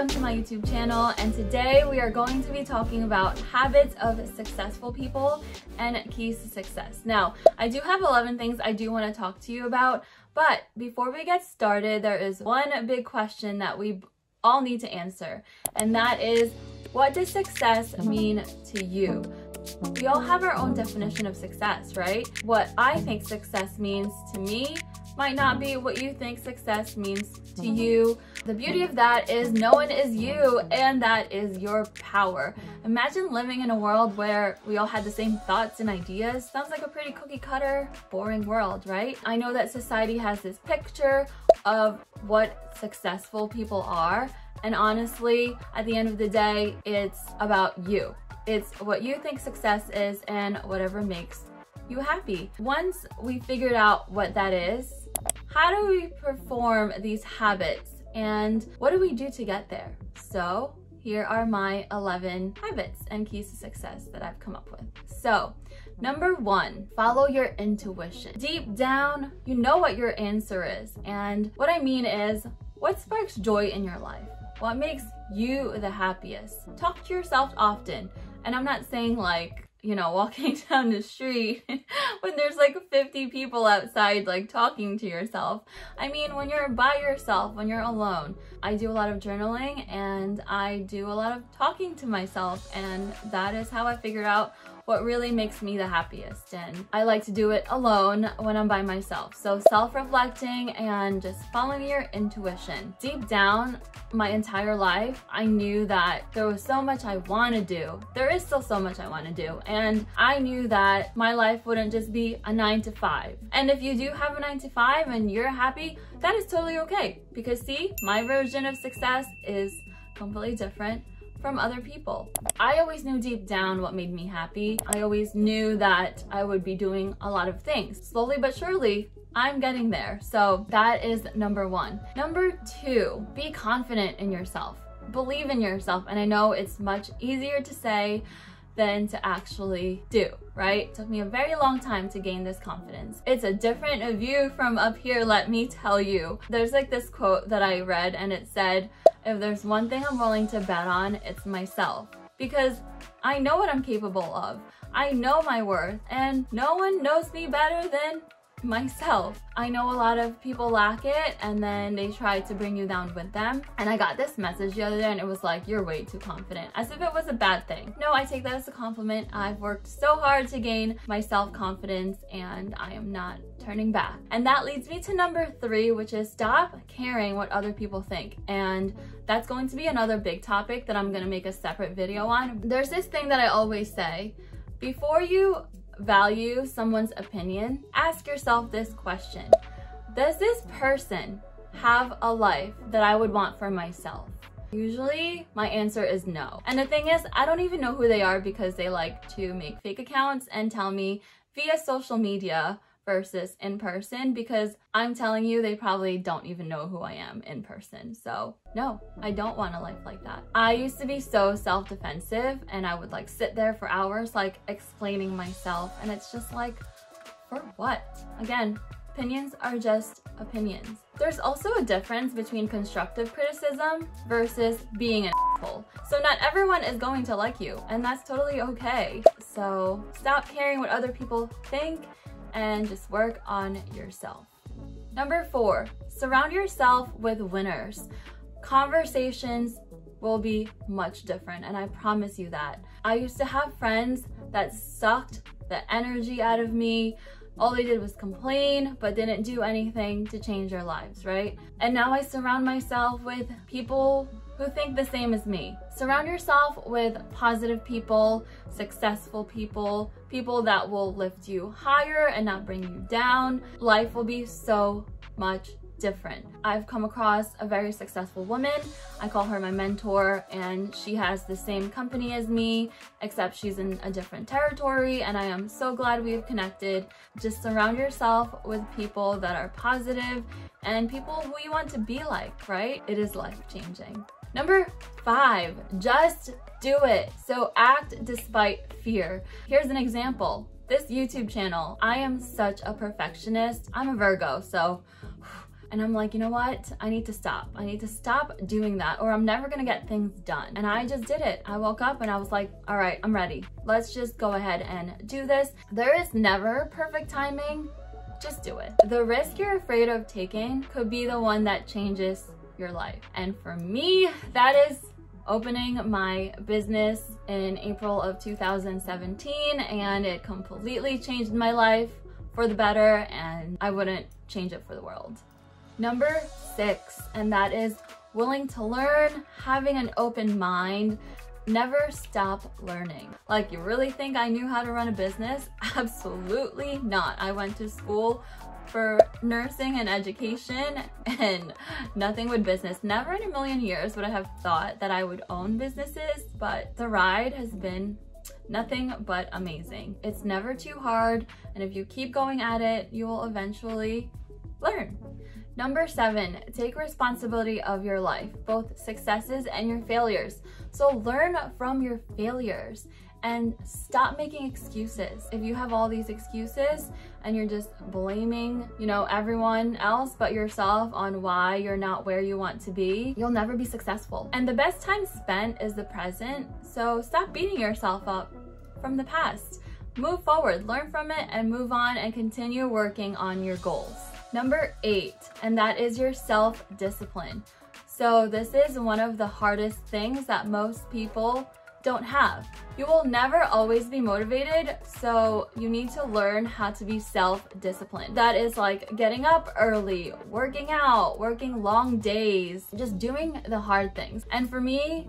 welcome to my YouTube channel, and today we are going to be talking about habits of successful people and keys to success. Now, I do have 11 things I do want to talk to you about, but before we get started, there is one big question that we all need to answer, and that is, what does success mean to you? We all have our own definition of success, right? What I think success means to me might not be what you think success means to you. The beauty of that is no one is you, and that is your power. Imagine living in a world where we all had the same thoughts and ideas. Sounds like a pretty cookie cutter, boring world, right? I know that society has this picture of what successful people are, and honestly, at the end of the day, it's about you. It's what you think success is and whatever makes you happy. Once we figured out what that is, how do we perform these habits and what do we do to get there? So here are my 11 habits and keys to success that I've come up with. So number 1, follow your intuition. Deep down, you know what your answer is. And what I mean is, what sparks joy in your life? What makes you the happiest? Talk to yourself often. And I'm not saying like, you know, walking down the street when there's like 50 people outside like talking to yourself. I mean, when you're by yourself, when you're alone. I do a lot of journaling and I do a lot of talking to myself, and that is how I figured out what really makes me the happiest. And I like to do it alone when I'm by myself. So self-reflecting and just following your intuition. Deep down, my entire life, I knew that there was so much I want to do. There is still so much I want to do. And I knew that my life wouldn't just be a 9 to 5. And if you do have a 9 to 5 and you're happy, that is totally okay. Because see, my version of success is completely different from other people. I always knew deep down what made me happy. I always knew that I would be doing a lot of things. Slowly but surely, I'm getting there. So that is number 1. Number 2, be confident in yourself. Believe in yourself. And I know it's much easier to say than to actually do, right? It took me a very long time to gain this confidence. It's a different view from up here, let me tell you. There's like this quote that I read and it said, if there's one thing I'm willing to bet on, it's myself. Because I know what I'm capable of. I know my worth, and no one knows me better than myself. I know a lot of people lack it and then they try to bring you down with them. And I got this message the other day and it was like, you're way too confident, as if it was a bad thing. No, I take that as a compliment. I've worked so hard to gain my self-confidence and I am not turning back. And that leads me to number 3, which is stop caring what other people think. And that's going to be another big topic that I'm going to make a separate video on. There's this thing that I always say, before you value someone's opinion, ask yourself this question: does this person have a life that I would want for myself? Usually my answer is no. And the thing is, I don't even know who they are because they like to make fake accounts and tell me via social media versus in person, because I'm telling you, they probably don't even know who I am in person. So no, I don't want a life like that. I used to be so self-defensive and I would like sit there for hours like explaining myself, and it's just like, for what? Again, opinions are just opinions. There's also a difference between constructive criticism versus being an asshole. So not everyone is going to like you, and that's totally okay. So stop caring what other people think and just work on yourself. Number 4, surround yourself with winners. Conversations will be much different, and I promise you that. I used to have friends that sucked the energy out of me. All they did was complain, but didn't do anything to change their lives, right? And now I surround myself with people who think the same as me. Surround yourself with positive people, successful people, people that will lift you higher and not bring you down. Life will be so much different. I've come across a very successful woman. I call her my mentor, and she has the same company as me, except she's in a different territory, and I am so glad we've connected. Just surround yourself with people that are positive and people who you want to be like, right? It is life-changing. Number 5, just do it. So act despite fear. Here's an example. This YouTube channel, I am such a perfectionist. I'm a Virgo, so And I'm like, you know what? I need to stop. I need to stop doing that or I'm never gonna get things done. And I just did it. I woke up and I was like, all right, I'm ready. Let's just go ahead and do this. There is never perfect timing. Just do it. The risk you're afraid of taking could be the one that changes your life. And for me, that is opening my business in April of 2017, and it completely changed my life for the better, and I wouldn't change it for the world. Number 6, and that is willing to learn, having an open mind. Never stop learning. Like, you really think I knew how to run a business? Absolutely not. I went to school for nursing and education and nothing with business. Never in a million years would I have thought that I would own businesses, but the ride has been nothing but amazing. It's never too hard, and if you keep going at it, you will eventually learn. Number 7, take responsibility of your life, both successes and your failures. So learn from your failures and stop making excuses. If you have all these excuses and you're just blaming, you know, everyone else but yourself on why you're not where you want to be, you'll never be successful. And the best time spent is the present. So stop beating yourself up from the past. Move forward, learn from it, and move on and continue working on your goals. Number 8, and that is your self-discipline. So this is one of the hardest things that most people don't have. You will never always be motivated, so you need to learn how to be self-disciplined. That is like getting up early, working out, working long days, just doing the hard things. And for me,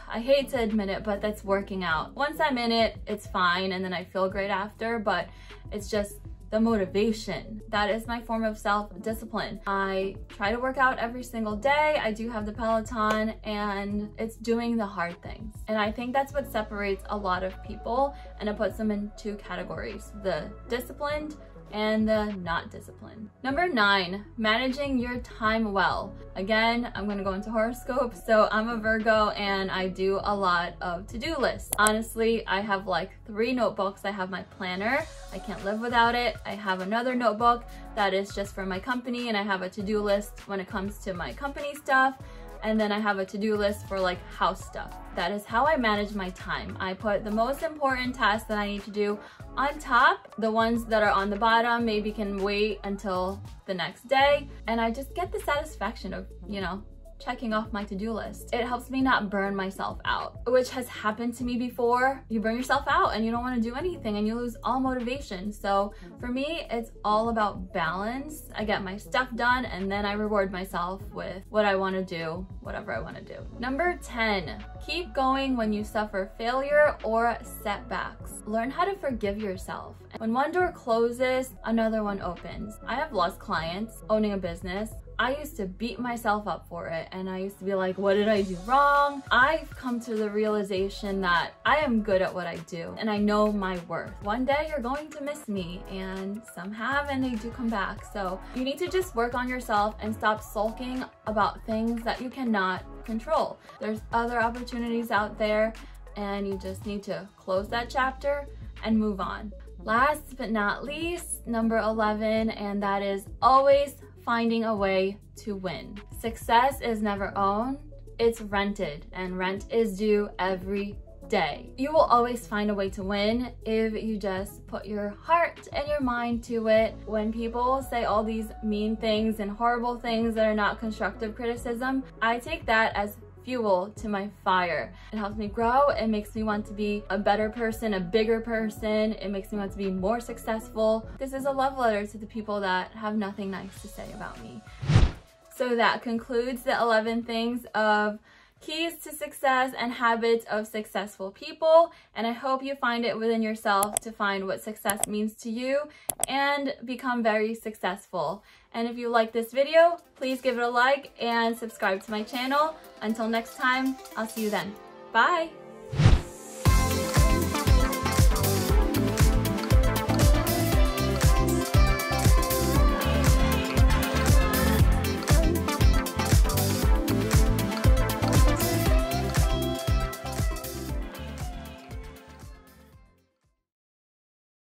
I hate to admit it, but that's working out. Once I'm in it, it's fine, and then I feel great after, but it's just the motivation. That is my form of self-discipline. I try to work out every single day. I do have the Peloton, and it's doing the hard things. And I think that's what separates a lot of people, and it puts them in 2 categories: the disciplined and the not disciplined. Number 9, managing your time well. Again, I'm gonna go into horoscope. So I'm a Virgo and I do a lot of to-do lists. Honestly, I have like 3 notebooks. I have my planner, I can't live without it. I have another notebook that is just for my company, and I have a to-do list when it comes to my company stuff. And then I have a to-do list for like house stuff. That is how I manage my time. I put the most important tasks that I need to do on top. The ones that are on the bottom maybe can wait until the next day. And I just get the satisfaction of, you know, checking off my to-do list. It helps me not burn myself out, which has happened to me before. You burn yourself out and you don't want to do anything and you lose all motivation. So for me, it's all about balance. I get my stuff done and then I reward myself with what I want to do, whatever I want to do. Number 10, keep going when you suffer failure or setbacks. Learn how to forgive yourself. When one door closes, another one opens. I have lost clients owning a business. I used to beat myself up for it, and I used to be like, what did I do wrong? I've come to the realization that I am good at what I do and I know my worth. One day you're going to miss me, and some have and they do come back. So you need to just work on yourself and stop sulking about things that you cannot control. There's other opportunities out there and you just need to close that chapter and move on. Last but not least, number 11, and that is always finding a way to win. Success is never owned, it's rented, and rent is due every day. You will always find a way to win if you just put your heart and your mind to it. When people say all these mean things and horrible things that are not constructive criticism, I take that as fuel to my fire. It helps me grow. It makes me want to be a better person, a bigger person. It makes me want to be more successful. This is a love letter to the people that have nothing nice to say about me. So that concludes the 11 things of keys to success and habits of successful people. And I hope you find it within yourself to find what success means to you and become very successful. And if you like this video, please give it a like and subscribe to my channel. Until next time, I'll see you then. Bye!